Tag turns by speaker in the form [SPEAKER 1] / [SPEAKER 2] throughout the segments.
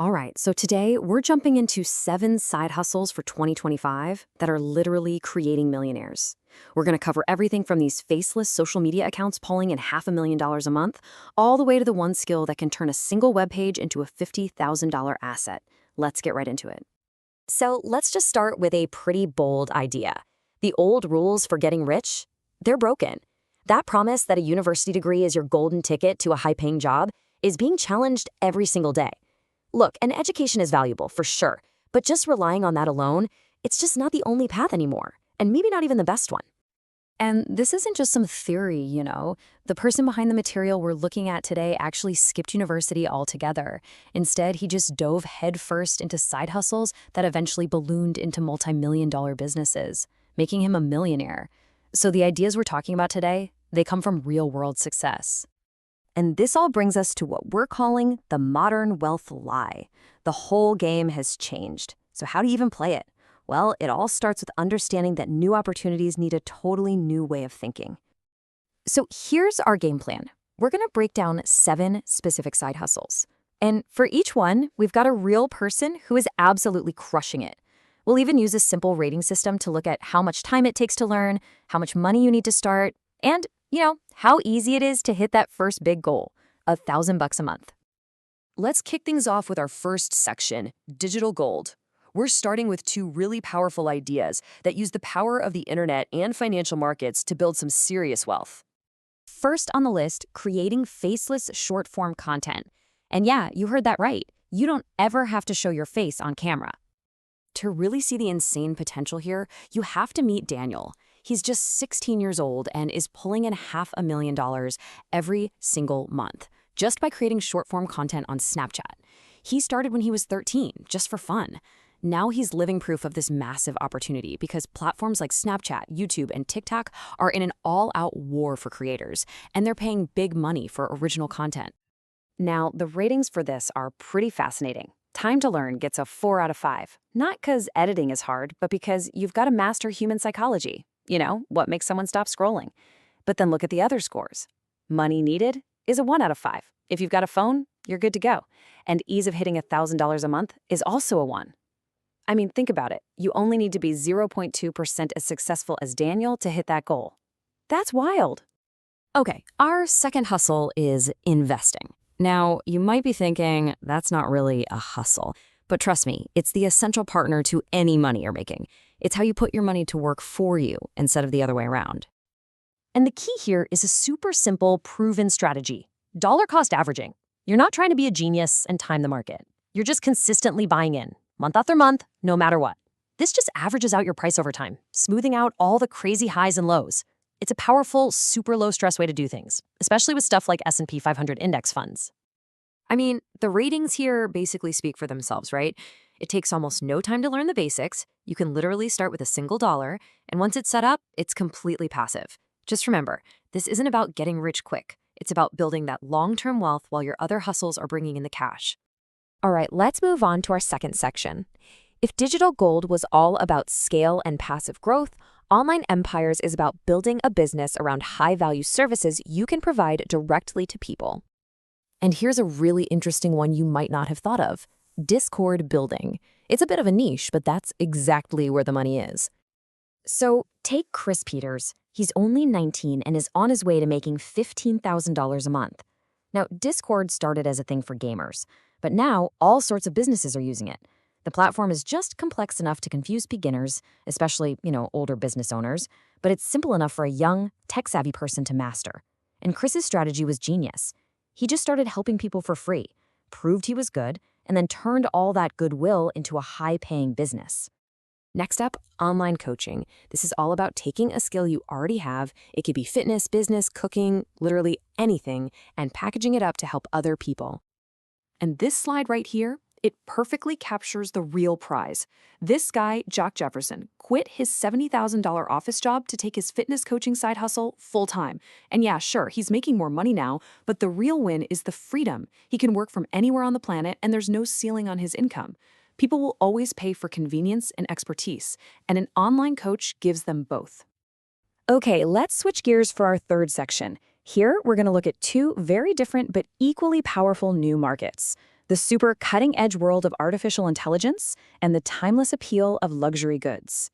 [SPEAKER 1] All right, so today we're jumping into 7 side hustles for 2025 that are literally creating millionaires. We're going to cover everything from these faceless social media accounts pulling in $500,000 a month, all the way to the one skill that can turn a single web page into a $50,000 asset. Let's get right into it. So let's just start with a pretty bold idea. The old rules for getting rich, they're broken. That promise that a university degree is your golden ticket to a high-paying job is being challenged every single day. Look, an education is valuable, for sure, but just relying on that alone, it's just not the only path anymore, and maybe not even the best one. And this isn't just some theory. The person behind the material we're looking at today actually skipped university altogether. Instead, he just dove headfirst into side hustles that eventually ballooned into multi-million-dollar businesses, making him a millionaire. So the ideas we're talking about today, they come from real-world success. And this all brings us to what we're calling the modern wealth lie. The whole game has changed. So how do you even play it? Well, it all starts with understanding that new opportunities need a totally new way of thinking. So here's our game plan. We're going to break down 7 specific side hustles. And for each one, we've got a real person who is absolutely crushing it. We'll even use a simple rating system to look at how much time it takes to learn, how much money you need to start, and how easy it is to hit that first big goal, $1,000 a month.
[SPEAKER 2] Let's kick things off with our first section, digital gold. We're starting with 2 really powerful ideas that use the power of the internet and financial markets to build some serious wealth.
[SPEAKER 1] First on the list, creating faceless short-form content. And yeah, you heard that right. You don't ever have to show your face on camera. To really see the insane potential here, you have to meet Daniel. He's just 16 years old and is pulling in $500,000 every single month, just by creating short-form content on Snapchat. He started when he was 13, just for fun. Now he's living proof of this massive opportunity because platforms like Snapchat, YouTube, and TikTok are in an all-out war for creators, and they're paying big money for original content. Now, the ratings for this are pretty fascinating. Time to Learn gets a 4 out of 5. Not because editing is hard, but because you've got to master human psychology. What makes someone stop scrolling. But then look at the other scores. Money Needed is a 1 out of 5. If you've got a phone, you're good to go. And ease of hitting $1,000 a month is also a 1. I mean, think about it. You only need to be 0.2% as successful as Daniel to hit that goal. That's wild. Okay, our second hustle is investing. Now, you might be thinking, that's not really a hustle. But trust me, it's the essential partner to any money you're making. It's how you put your money to work for you instead of the other way around. And the key here is a super simple, proven strategy. Dollar cost averaging. You're not trying to be a genius and time the market. You're just consistently buying in, month after month, no matter what. This just averages out your price over time, smoothing out all the crazy highs and lows. It's a powerful, super low-stress way to do things, especially with stuff like S&P 500 index funds. I mean, the ratings here basically speak for themselves, right? It takes almost no time to learn the basics. You can literally start with a single dollar, and once it's set up, it's completely passive. Just remember, this isn't about getting rich quick. It's about building that long-term wealth while your other hustles are bringing in the cash. All right, let's move on to our second section. If digital gold was all about scale and passive growth, Online Empires is about building a business around high-value services you can provide directly to people. And here's a really interesting one you might not have thought of. Discord building. It's a bit of a niche, but that's exactly where the money is. So take Chris Peters. He's only 19 and is on his way to making $15,000 a month. Now, Discord started as a thing for gamers, but now all sorts of businesses are using it. The platform is just complex enough to confuse beginners, especially, older business owners, but it's simple enough for a young, tech-savvy person to master. And Chris's strategy was genius. He just started helping people for free, proved he was good, and then turned all that goodwill into a high-paying business. Next up, online coaching. This is all about taking a skill you already have, it could be fitness, business, cooking, literally anything, and packaging it up to help other people. And this slide right here, it perfectly captures the real prize. This guy, Jock Jefferson, quit his $70,000 office job to take his fitness coaching side hustle full-time. And yeah, sure, he's making more money now, but the real win is the freedom. He can work from anywhere on the planet, and there's no ceiling on his income. People will always pay for convenience and expertise, and an online coach gives them both. Okay, let's switch gears for our third section. Here, we're going to look at 2 very different but equally powerful new markets. the super cutting-edge world of artificial intelligence, and the timeless appeal of luxury goods.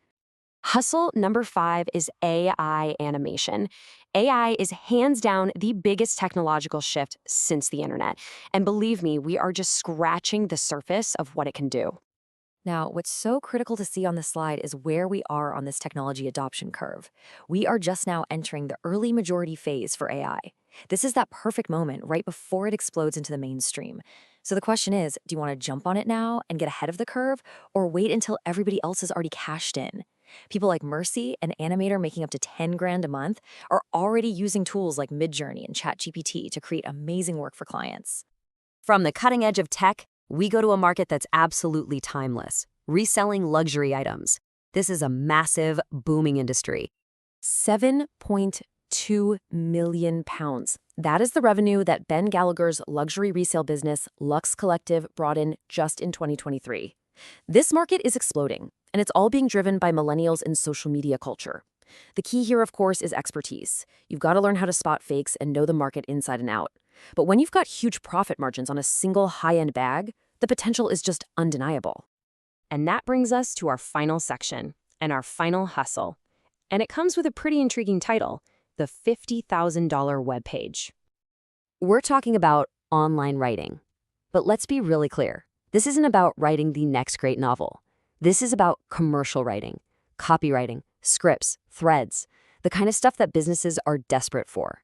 [SPEAKER 2] Hustle number 5 is AI animation. AI is hands down the biggest technological shift since the internet. And believe me, we are just scratching the surface of what it can do. Now, what's so critical to see on this slide is where we are on this technology adoption curve. We are just now entering the early majority phase for AI. This is that perfect moment right before it explodes into the mainstream. So the question is, do you want to jump on it now and get ahead of the curve, or wait until everybody else has already cashed in? People like Mercy, an animator making up to 10 grand a month, are already using tools like Midjourney and ChatGPT to create amazing work for clients. From the cutting edge of tech, we go to a market that's absolutely timeless, reselling luxury items. This is a massive, booming industry. 7.2 million pounds. That is the revenue that Ben Gallagher's luxury resale business, Luxe Collective, brought in just in 2023. This market is exploding, and it's all being driven by millennials and social media culture. The key here, of course, is expertise. You've got to learn how to spot fakes and know the market inside and out. But when you've got huge profit margins on a single high-end bag, the potential is just undeniable. And that brings us to our final section and our final hustle. And it comes with a pretty intriguing title, the $50,000 webpage. We're talking about online writing. But let's be really clear. This isn't about writing the next great novel. This is about commercial writing, copywriting, scripts, threads, the kind of stuff that businesses are desperate for.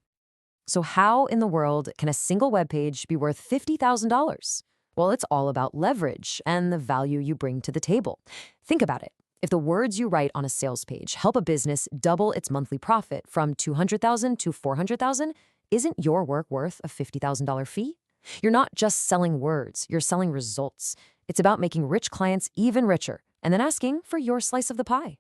[SPEAKER 2] So how in the world can a single webpage be worth $50,000? Well, it's all about leverage and the value you bring to the table. Think about it. If the words you write on a sales page help a business double its monthly profit from $200,000 to $400,000, isn't your work worth a $50,000 fee? You're not just selling words, you're selling results. It's about making rich clients even richer and then asking for your slice of the pie.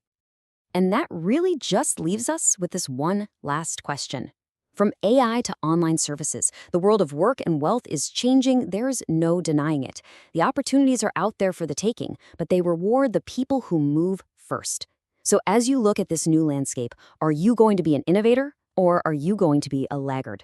[SPEAKER 2] And that really just leaves us with this one last question. From AI to online services, the world of work and wealth is changing. There's no denying it. The opportunities are out there for the taking, but they reward the people who move first. So as you look at this new landscape, are you going to be an innovator or are you going to be a laggard?